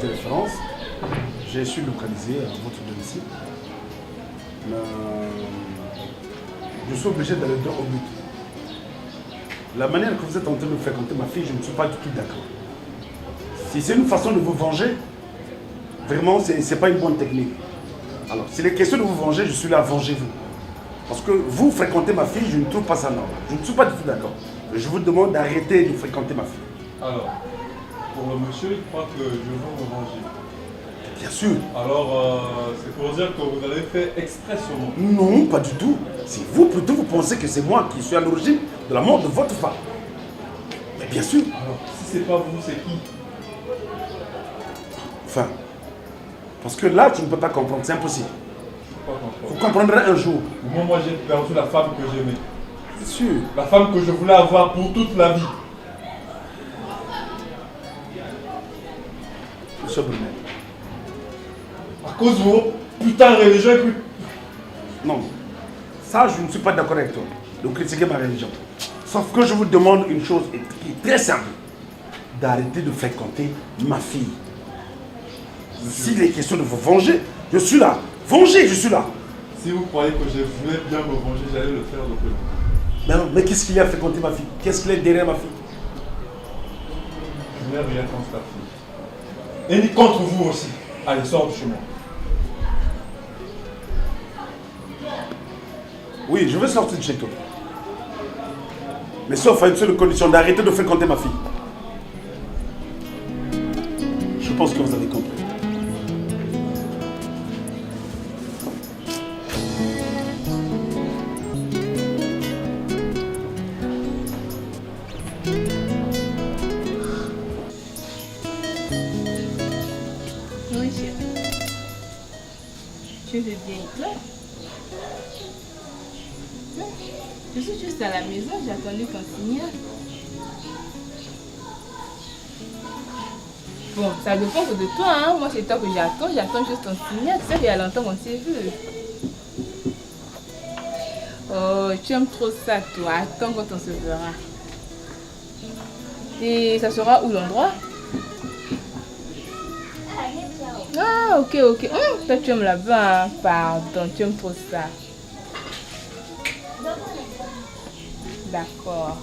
porté référence. J'ai su localiser votre domicile. Je suis obligé d'aller droit au but. La manière que vous êtes en train de fréquenter ma fille, je ne suis pas du tout d'accord. Si c'est une façon de vous venger, vraiment, ce n'est pas une bonne technique. Alors, s'il est question de vous venger, je suis là, vengez-vous. Parce que vous fréquentez ma fille, je ne trouve pas ça normal. Je ne suis pas du tout d'accord. Je vous demande d'arrêter de fréquenter ma fille. Alors, pour le monsieur, il croit que je veux me venger. Bien sûr. Alors, c'est pour dire que vous avez fait exprès sur moi. Non, pas du tout. C'est vous, plutôt, vous pensez que c'est moi qui suis à l'origine de la mort de votre femme. Mais bien sûr. Alors, si c'est pas vous, c'est qui? Enfin, parce que là, tu ne peux pas comprendre, c'est impossible. Je peux pas comprendre. Vous comprendrez un jour. Moi, j'ai perdu la femme que j'aimais. Bien sûr. La femme que je voulais avoir pour toute la vie. Monsieur Brunet. À cause de vos putains de religion et puis... Non. Ça, je ne suis pas d'accord avec toi, de critiquer ma religion. Sauf que je vous demande une chose qui est très simple. D'arrêter de fréquenter ma fille. S'il est question de vous venger, je suis là. Vengez, je suis là. Si vous croyez que je voulais bien me venger, j'allais le faire de plus. Mais qu'est-ce qu'il y a à fréquenter ma fille? Qu'est-ce qu'il y a derrière ma fille? Je n'ai rien contre ta fille. Et ni contre vous aussi. Allez, sors de chez moi. Oui, je vais sortir de chez toi. Mais sauf à une seule condition, d'arrêter de fréquenter ma fille. Je pense que vous avez compris. Oui, chérie. Tu veux bien y plaire? Je suis juste à la maison, j'ai attendu ton signal. Bon, ça dépend que de toi, hein. Moi c'est toi que j'attends juste ton signal. Tu sais qu'il y a longtemps qu'on s'est vu. Oh, tu aimes trop ça, toi. Attends quand on se verra. Et ça sera où l'endroit? Ah, ok. Toi tu aimes là-bas, hein. Pardon, tu aimes trop ça. D'accord.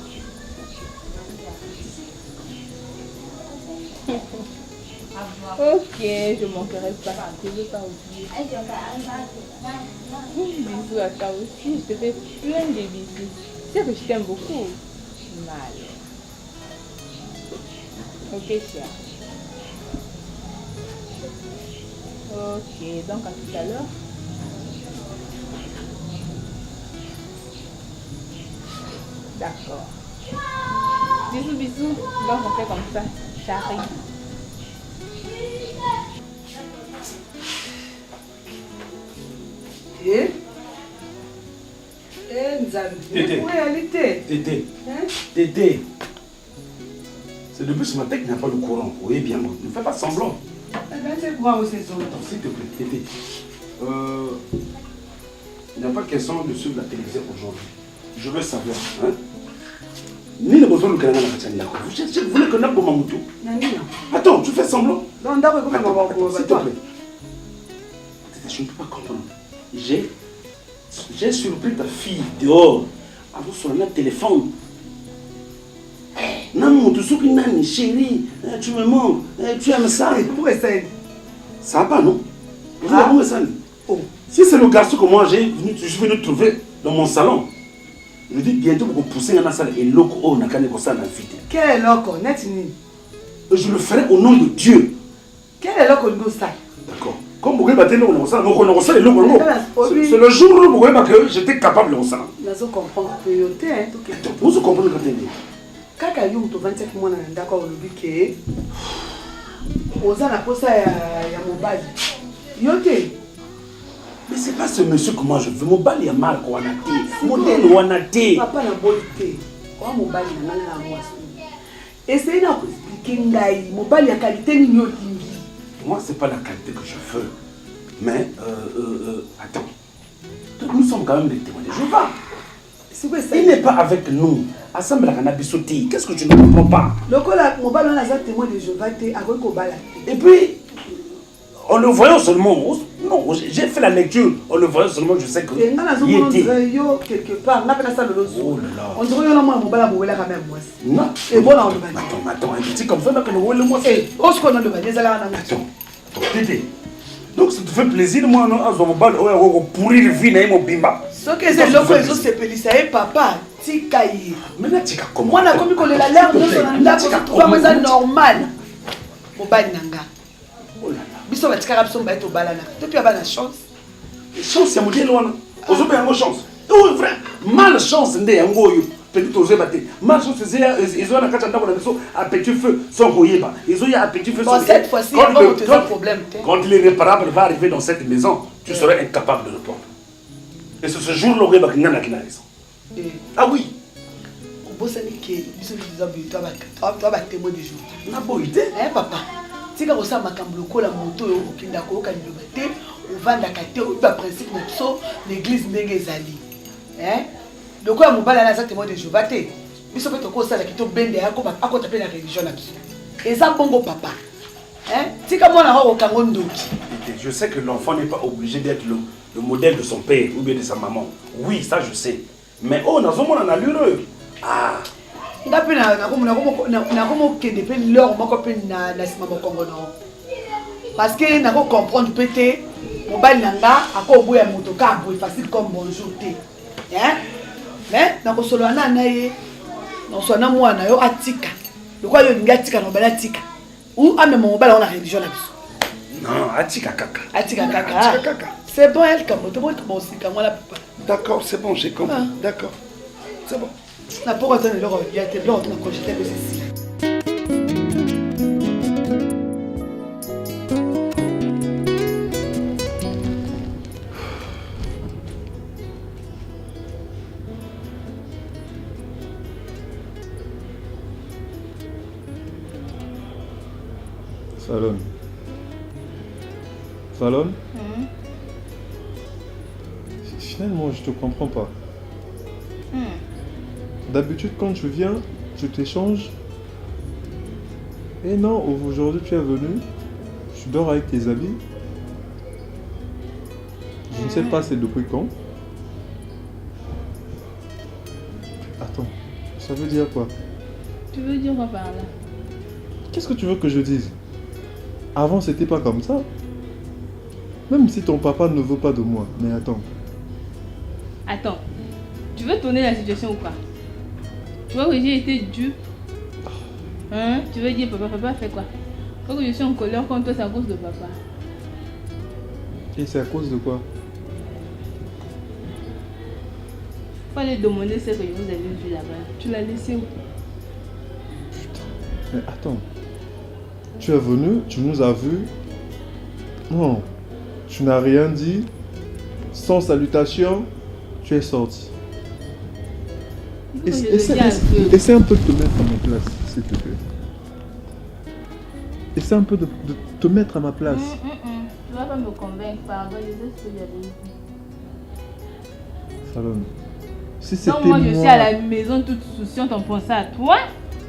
Ok, je ne manquerai pas. Je ne veux pas oublier. Bisous à toi aussi. Je te fais plein de bisous. Tu sais que je t'aime beaucoup. Mal. Ok, cher. Ok, donc à tout à l'heure. D'accord. Bisous. Donc on fait comme ça. J'arrive. Tété. C'est depuis ce matin qu'il n'y a pas de courant. Oui, bien, ne fais pas semblant. S'il te plaît, Tété. Il n'y a pas question de suivre la télévision aujourd'hui. Je veux savoir, hein? Ni le besoin de Canada vous voulez que nous Mamoutou? Attends, tu fais semblant? Non, d'accord, s'il te plaît. Je ne peux pas comprendre. J'ai surpris ta fille dehors, avec son téléphone. Non, tu souris, Nani, chérie, tu me manques, tu aimes ça. Pourquoi ça? Ça va pas, non? Pourquoi ça? Si c'est le garçon que moi je suis venu trouver dans mon salon, je dis bientôt pour pousser dans la salle et loco n'a qu'à négocier en invité. Quel est loco? Netini. Je le ferai au nom de Dieu. Quel est loco de ça? D'accord. Comme vous voulez battre le loco, c'est le jour où vous voyez que j'étais capable de ça. Je comprends. Priorité, hein. Vous comprenez quand elle est. Quand il y a eu 27 mois, d'accord, on dit que on a la pose à mobile. Yoté. Mais c'est pas ce monsieur que moi je veux. Mobile est mal qu'on a été. Modèle on a été. Papa n'a pas été. Comment mobile n'a pas moi. Essayez d'expliquer Ngaï. Mobile a qualité mignonne. Moi c'est pas la qualité que je veux. Mais attends. Nous sommes quand même des témoins de Jéhovah. Il n'est pas avec nous. Assemble la canabisoti. Qu'est-ce que tu ne comprends pas? Le mobile on a témoin de Jéhovah avec Obala. Et puis En le voyant seulement, non, j'ai fait la lecture. En le voyant seulement, je sais que. Et on a quelque part, on a fait ça le dos. Oh là là. On dirait que on a mon bala quand même moi. Non. Et bon, on le va. Attends, un petit comme ça, là, que le moi. Eh, on se connaît le va. Désolé, Attends, Tété. Donc ça te fait plaisir, moi, non, à ce moment-là, pourrir le vie, mon bimba. Ce que c'est l'autre, ils ont s'appelé ça, papa, Tikaï. Mais là, Tika, comment? Moi, on a commis qu'on est la l'air, nous sommes ça normal. Mon bal nanga. Oh là là. Biso va tikara biso mbaito balana. Depuis abana chance. Chance, c'est mon dieu, loin. Aux autres, il y a une chance. Oh, vrai. Malchance, il y a une petit osé battre. Malchance, ils ont un catch à petit feu sans rouiller. Ils ont un petit feu sans rouiller. Bon, cette fois-ci, il n'y a pas de problème. Quand l'irréparable va arriver dans cette maison, tu seras incapable de répondre. Et c'est ce jour-là où il y a une raison. Ah oui. Bosani qui biso toi va témoin du jour. Na bo idée. Hein papa. Tika ko sa makambo lokola moto yo okinda ko ka ndobate ovanda kate o ba principe na biso l'église ndenge ezali. Hein? Lokola mobala na za témoin du jour baté. Biso pe to ko sala kito bende ya ko ba akota pe na religion na biso. Eza bongo papa. Hein? Tika mona ho kango ndoki. Je sais que l'enfant n'est pas obligé d'être le modèle de son père ou bien de sa maman. Oui, ça je sais. Mais oh, dans un monde en allure. Ah. Ndape na komo kende pe lor moko pe na sima mokongo non. Parce que na ko comprendre pété mobile nanga ako boya moto ka boy facile comme bonjour té. Hein? Mais na ko solo na ye. Na so na mwana yo atika. Lokwa yo ninga atika no bala atika. Ou ame mobile on a religion na biso. Non, atika kaka. Atika kaka. C'est bon elle comme to bon aussi comme la papa. D'accord, c'est bon, j'ai compris. Ah. D'accord. C'est bon. Na pour attendre leur il y a été blanc na cogiter de ceci. Salon. Finalement, je te comprends pas. D'habitude, quand tu viens, tu t'échanges. Et non, aujourd'hui, tu es venu. Tu dors avec tes habits. Je ne sais pas c'est depuis quand. Attends, ça veut dire quoi? Tu veux dire quoi par là? Qu'est-ce que tu veux que je dise? Avant, c'était pas comme ça. Même si ton papa ne veut pas de moi. Mais attends. Attends. Tu veux tourner la situation ou pas? Tu vois que j'ai été dupe. Hein? Tu veux dire papa fait quoi? Faut que je suis en colère contre toi, c'est à cause de papa. Et c'est à cause de quoi? Faut aller demander ce que vous avez vu là-bas. Tu l'as laissé où? Putain. Mais attends. Tu es venu, tu nous as vus. Non. Tu n'as rien dit. Sans salutation, tu es sorti. Essaie un peu de te mettre à ma place, s'il te plaît. Essaie un peu de te mettre à ma place. Tu vas pas me convaincre, pardon, je sais ce que j'avais dit. Salon. Si c'était non, moi je suis à la maison toute souciante en pensant à toi.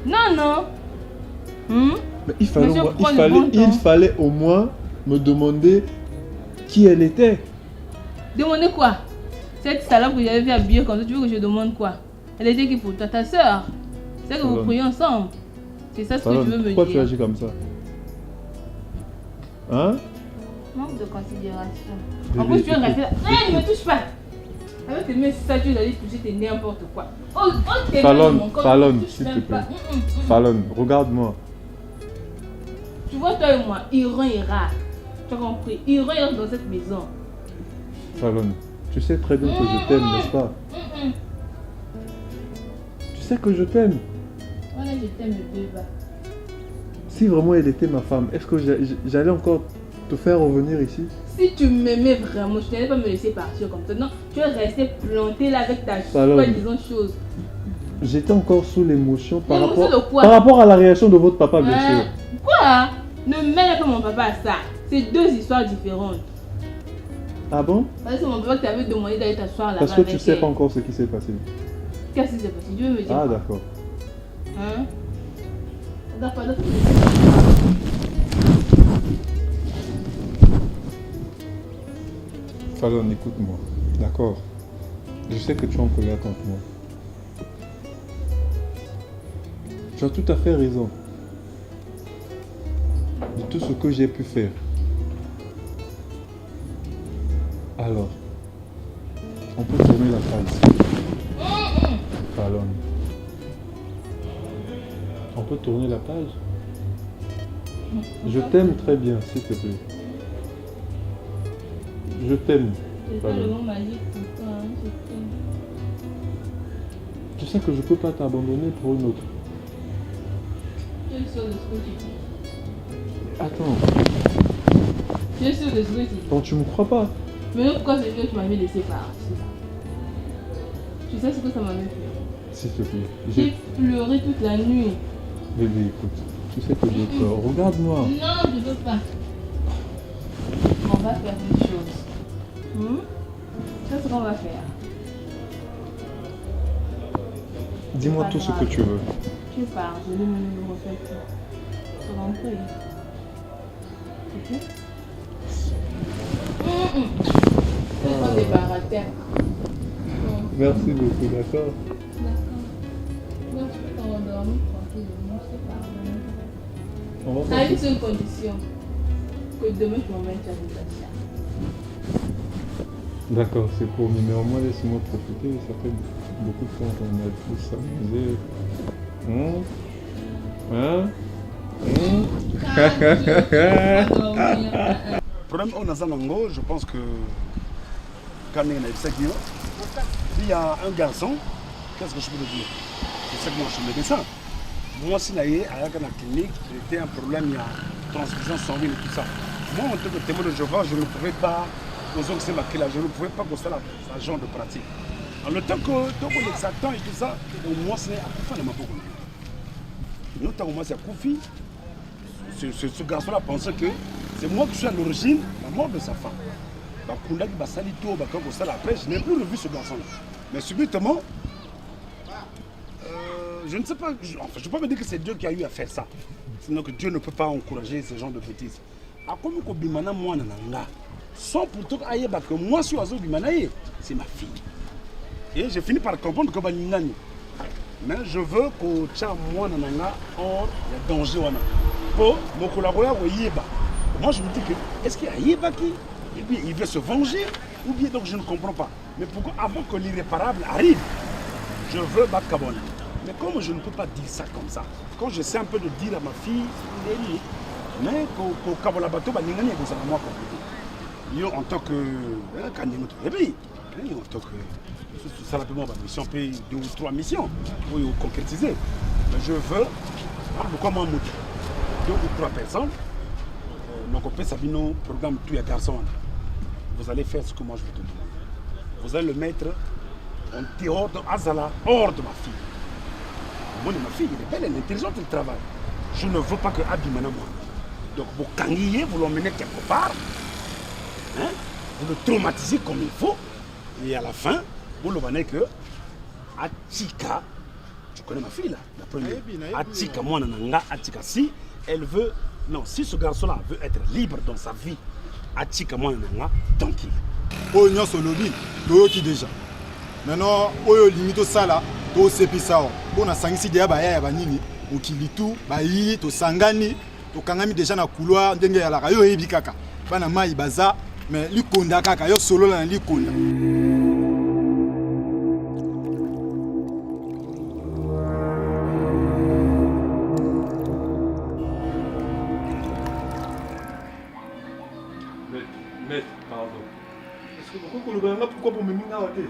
Non. Mais il fallait au moins me demander qui elle était. Demander quoi? Cette salope que j'avais vu habiller comme ça, tu veux que je demande quoi? Elle était qui pour toi? Ta soeur? C'est que vous priez ensemble. C'est ça ce que tu veux me dire. Pourquoi tu agis comme ça? Hein? Manque de considération. En plus, tu es resté là. Ne me touche pas! Avec tes mains, ça, tu allais toucher tes n'importe quoi. Fallon, s'il te plaît. Fallon, regarde-moi. Tu vois, toi et moi, Iran est rare. Tu as compris? Iran est dans cette maison. Fallon, tu sais très bien que je t'aime, n'est-ce pas? Tu sais que je t'aime. Voilà, je t'aime, bébé. Si vraiment elle était ma femme, est-ce que j'allais encore te faire revenir ici? Si tu m'aimais vraiment, tu n'allais pas me laisser partir comme ça. Non, tu es resté planté là avec ta soi-disant chose. J'étais encore sous l'émotion par rapport à la réaction de votre papa, bien sûr. Quoi? Ne mêle pas mon papa à ça. C'est deux histoires différentes. Ah bon? Parce que c'est mon papa qui t'avait demandé d'aller t'asseoir là-bas. Parce que tu sais pas encore ce qui s'est passé. Qu'est-ce qui s'est passé? Tu veux me dire? Ah d'accord. Hein? D'accord. Fallon, écoute-moi. D'accord. Je sais que tu es en colère contre moi. Tu as tout à fait raison. De tout ce que j'ai pu faire. Alors, on peut tourner la page. Fallon. On peut tourner la page. Je t'aime très bien, s'il te plaît. Je t'aime. C'est pas le nom magique pour toi, hein, je t'aime. Tu sais que je peux pas t'abandonner pour une autre. Tu es sûr de ce que tu dis? Attends, Tu es sûr de ce que tu dis? donc tu me crois pas? Mais pourquoi c'est que tu m'avais laissé partir? Tu sais ce que ça m'avait fait? S'il te plaît. J'ai pleuré toute la nuit. Bébé, écoute, tu sais que j'ai peur. Regarde-moi. Non, je veux pas. On va faire une chose. Tu sais ce qu'on va faire? Dis-moi Pas tout ce grave. que tu veux. Tu pars, je vais me refaire tout. Pour rentrer. Ok? C'est pas des baratins. Merci beaucoup, d'accord? D'accord. Donc tu peux t'endormir tranquillement, je te pardonne. On va À faire une seule condition. Que demain tu m'emmènes à l'Italie. D'accord, c'est promis, mais au moins laisse-moi profiter. Ça fait beaucoup de temps qu'on a tous s'amuser. Problème au Nazanango, je pense que quand il y a un garçon, qu'est-ce que je peux te dire? Je sais que moi je suis médecin. Moi, si je suis à la clinique, c'était un problème, il y a transfusion sanguine et tout ça. Moi, en tant que témoin de Jéhovah, je ne pouvais pas, je ne pouvais pas poster ce genre de pratique. En le temps que l'exactant et tout ça, au moins c'est à Koufa de ma beaucoup. Nous, au moins c'est à Koufi. Ce garçon-là pensait que c'est moi qui suis à l'origine de la mort de sa femme. Après, je n'ai plus revu ce garçon-là. Mais subitement, je ne sais pas, je ne peux pas me dire que c'est Dieu qui a eu à faire ça. Sinon que Dieu ne peut pas encourager ce genre de bêtises. Sans pourtant que moi, je suis Azo Bimanaye, c'est ma fille. Et j'ai fini par comprendre que Baningani. Mais je veux que moi, nananga, or, il y a danger. Pour mon collaborateur, moi, je me dis que, est-ce qu'il y a Yeba qui il veut se venger? Ou bien donc je ne comprends pas. Mais pourquoi avant que l'irréparable arrive, je veux battre Kabona? Mais comme je ne peux pas dire ça comme ça, quand j'essaie un peu de dire à ma fille, mais qu'au Kabola Bato, Baningani est dans moi compliqué. En tant que. En tant que. Ça la ma mission paye 2 ou 3 missions pour concrétiser. Mais je veux. Pourquoi moi, 2 ou 3 personnes, donc on peut Sabino programme tout les garçons. Vous allez faire ce que moi je vais te demander. Vous allez le mettre en dehors de Azala, hors de ma fille. Moi, ma fille, elle est belle, elle est intelligente, elle travaille. Je ne veux pas que Abimana moi. Donc vous canguillez, vous l'emmenez quelque part, hein, vous le traumatisez comme il faut, et à la fin, vous le venez que Atika, tu connais ma fille là, la première. Atika, moi, Nananga, Atika, si elle veut. Non, si ce garçon-là veut être libre dans sa vie, Atika Mwananga, tranquille. Oh, non, c'est lobby, tu déjà. Maintenant, oh, limite ça là, to sepisa. On a sangisi dia ba ya banini, okilitu, ba yi, to sangani, to kangami déjà na couloir, ndenge ya la yo yebi kaka. Bana mai baza, mais likonda kaka, yo solo la likonda. Pourquoi pour me miner à côté?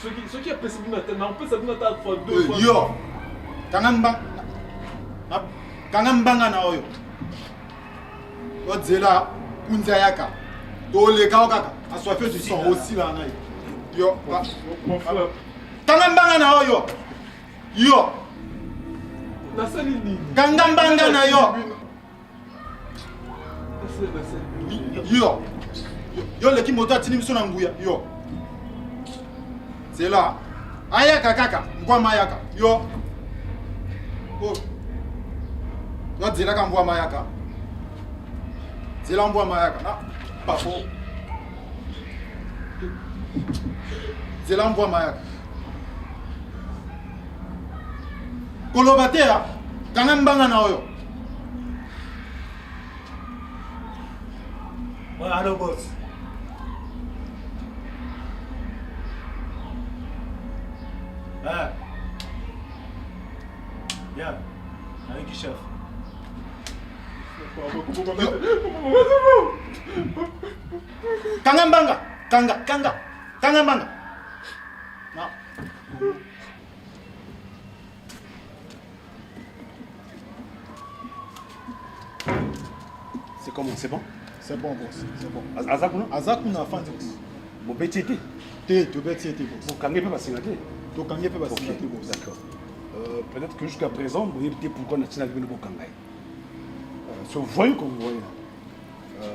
Ce qui a précédé on peut s'abonner à fois 2 fois. Yo, Kangambanga na oyo. Odzela, Kunza Yaka. Tole Kaokaka, assoiffé du sang aussi là. Yo, mon frère. Kangambanga na oyo. Yo. Kangambanga na yo. Yo. Yo le kimoto atini biso na nguya. Yo. C'est là. Ayaka kaka, ngwa mayaka. Yo. Oh. Non, dis-la qu'on voit Mayaka. Dis-la qu'on voit Mayaka. Ah, pas faux. Dis-la qu'on voit Mayaka. Kolobate, hein? Quand même, banga na oyo. Ouais, allô, boss. Ah. Bien. Avec qui, chef? Kangambanga. Kangambanga. Non. C'est comment? C'est bon? C'est bon, boss. C'est bon. Azakuna? Azakuna, fan, boss. Bon, petit été. Tu veux être boss. Bon, quand même, pas signaler. Tu quand même pas Ok, signaler, boss. d'accord. Peut-être que jusqu'à présent, vous voyez pourquoi on a signé le Kangai. Ce voyou que vous voyez là,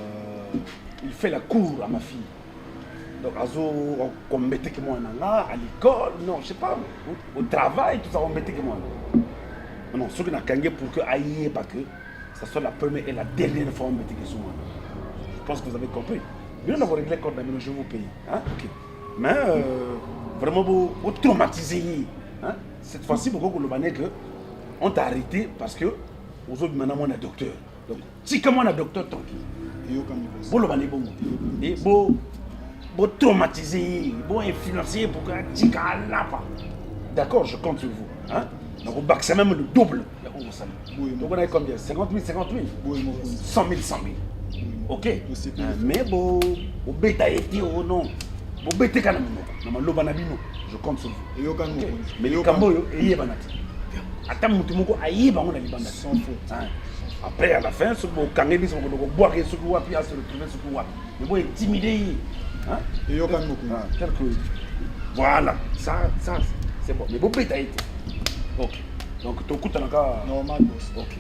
il fait la cour à ma fille. Donc, on mettait que moi là, à l'école, non, je sais pas, au travail, tout ça, on mettait que moi là. Non, ce qu'on a gagné pour que aïe, pas que ça soit la première et la dernière fois on mettait que sur moi. Je pense que vous avez compris. Bien d'avoir réglé le code d'aménagement, je vous paye. Hein? Ok. Mais vraiment, vous traumatisez. Hein? Cette fois-ci, beaucoup le banner que on t'a arrêté parce que aux autres maintenant on a docteur. Donc, si comme on a docteur tranquille. Bon le banner bon. Et bon traumatiser, bon influencer pour que tu là pas. D'accord, je compte sur vous. Hein? Donc au bac c'est même le double. Donc on a combien? 50 000, 50 000? 100 000, 100 000. Ok. Mais bon bêta été ou non. Bon bêta quand même. Je compte sur vous. Okay. Mais le Camboyo est banati. Attends, Moutimoko a yé bango na libanda. Sans faute. Après, à la fin, ce que vous avez dit, ce que vous boire, ce que vous avez se retrouver, ce que vous avez. Mais vous intimidé. Hein? Et yo voilà, ça, c'est bon. Mais vous bêta été. Ok. Donc, ton coup, tu as encore. Normal, boss. Ok.